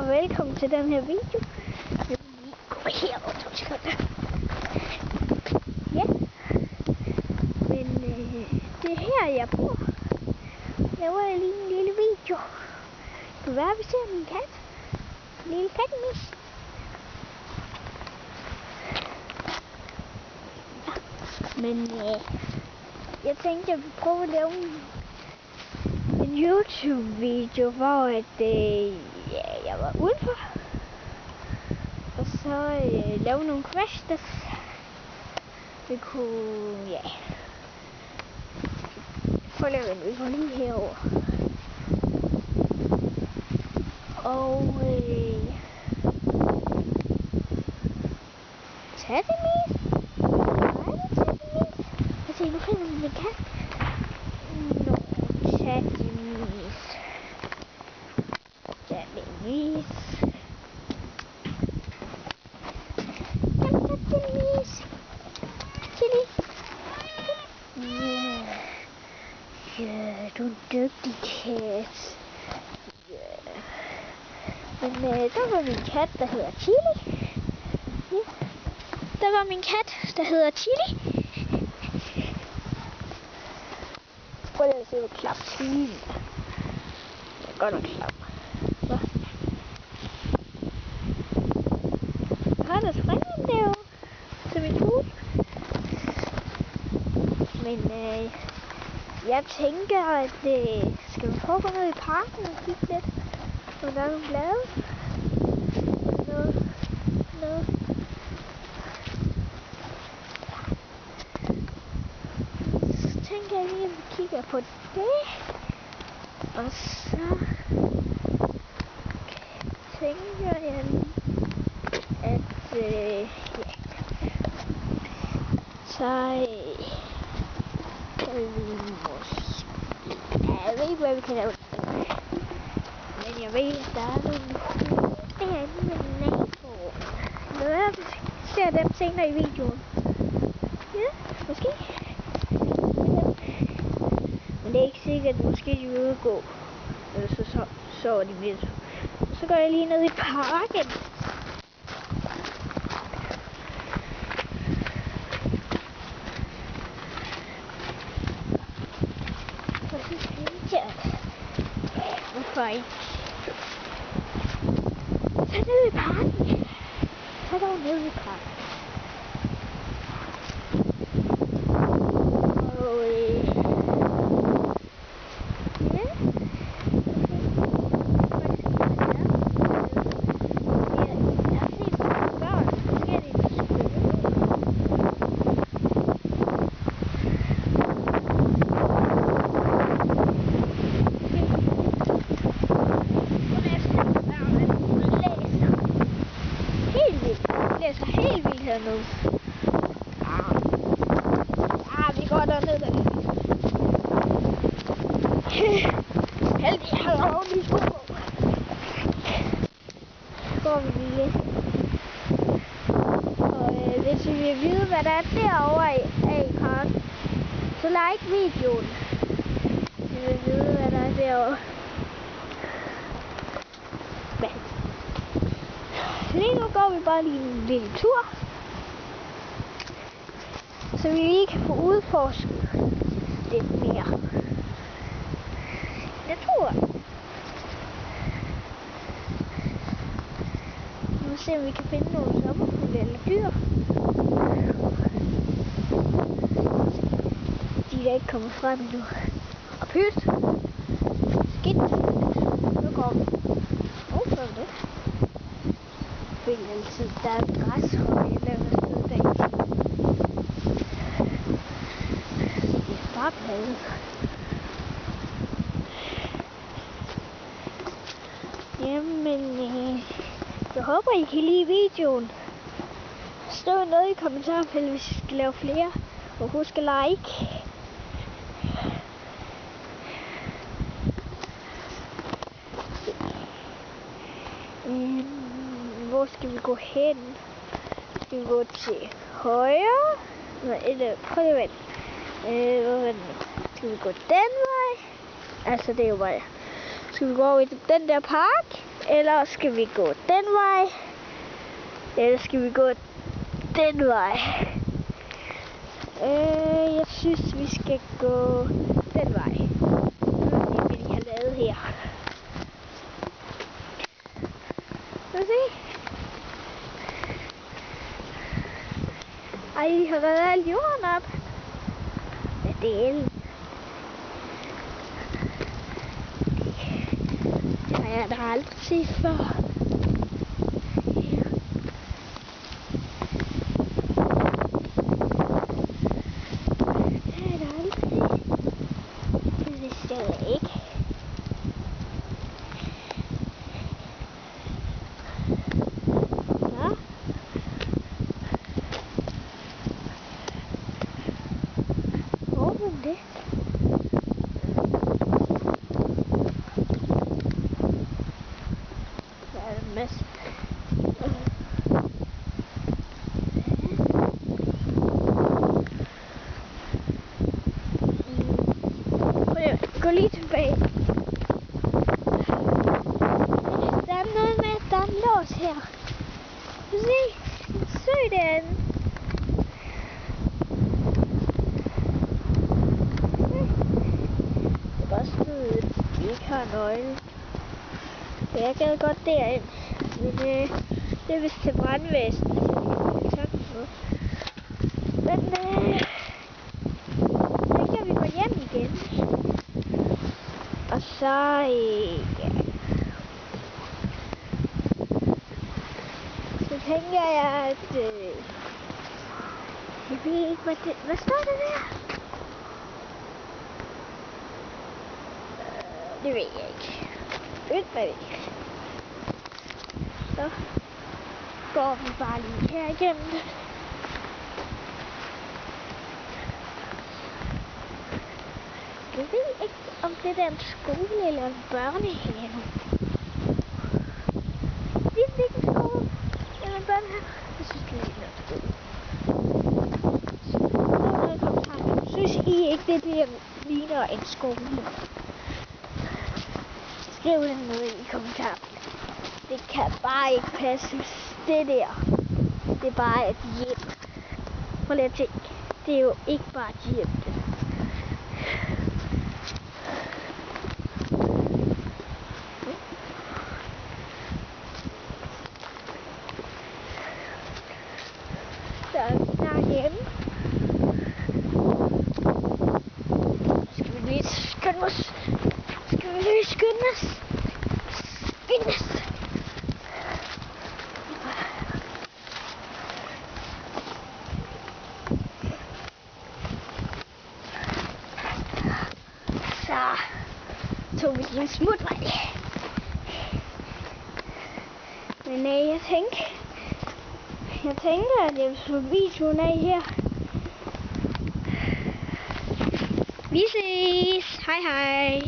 og velkommen til den her video. Jeg vil lige gå herover 2 sekunder. Ja, men det er her jeg bor. Jeg laver lige en lille video. Det kan være, vi ser min kat. Lille kattemis. Men jeg tænkte, jeg ville prøve at lave en YouTube-video, hvor jeg var udenfor. Og så lave nogle quests. Vi kunne, prøv at lave en video lige herover. Og Tattemis. Se, nu finder vi min kat. Nå, Tattemis. Tattemis. Tattemis. Chili. Ja, du er en dygtig kat. Ja. Men der var min kat, der hedder Chili. Ja. Der var min kat, der hedder Chili. Prøv lige at se, hvor klap Chili er. Det er godt nok klap. Hvad? Der springer den derovre til min hus. Men jeg tænker, at skal vi prøve at gå ned i parken og kigge lidt, hvor der er nogle blade. Noget. Så tænker jeg lige, at vi kigger på det. Og så tænker jeg, at så kan vi måske... Jeg ved ikke, hvad vi kan lave. Men jeg ved, at der er nogle derinde med naboen. Jeg ser dem senere i videoen. Ja, måske. Men det er ikke sikkert, at måske de vil udgå. Eller så sover de midt. Så går jeg lige ned i parken. Og så tænkte jeg, hvorfor ikke? Tag ned i parken. Tag dog ned i parken. Helt vildt hernede. Vi går derned der. Heldig, jeg har lov lige sko på. Så går vi lige. Og hvis I vil vide, hvad der er derovre i parken, så like videoen. Hvis I vil vide, hvad der er derovre. Lige nu går vi bare lige en lille tur, så vi lige kan få udforsket lidt mere natur. Vi må se, om vi kan finde nogle sommerfugle eller dyr. De er ikke kommet frem endnu. Og pyt! Skidt! Nu går vi. Så er det. Jeg føler altid, der er græshoppe et eller andet sted bag. Det er bare blade. Jamen, jeg håber, I kan lide videoen. Skriv noget i kommentarfeltet, hvis I skal lave flere. Og husk at like. Hvor skal vi gå hen? Skal vi gå til højre? Eller prøv at vente. Skal vi gå den vej? Altså det er jo bare. Skal vi gå over i den der park? Eller skal vi gå den vej? Eller skal vi gå den vej? Jeg synes, vi skal gå den vej. Det vil de have lavet her. Skal vi se? Ej, de har reddet al jorden op. Hvad del? Det har jeg da aldrig set før. Det. Der er en masse. Gå lige tilbage. Der er noget med, at der er en lås her. Se, en sø derinde. De ikke har nøgle. Jeg gad godt derind. Men det er vist til brandvæsenet. Men så kan vi gå hjem igen. Og så ja. Så tænker jeg, at jeg ved ikke, hvad står der der? Det ved jeg ikke. Ved hvad ikke. Så går vi bare lige her igennem det. Jeg ved ikke, om det er en skole eller en børnehave. Det er ikke en skole eller en børnehave. Jeg synes, det er en skole. Så synes I ikke, det ligner en skole? Skriv det ned i kommentarerne. Det kan bare ikke passe. Det der. Det er bare et hjem. Prøv lige at tænke. Det er jo ikke bare et hjem. Så er vi snart hjemme. Skal vi lige skynde os? Skynde os. Så tog vi en smutvej. Men jeg tænker, at jeg vil slå videoen af her. Vi ses. Hej hej.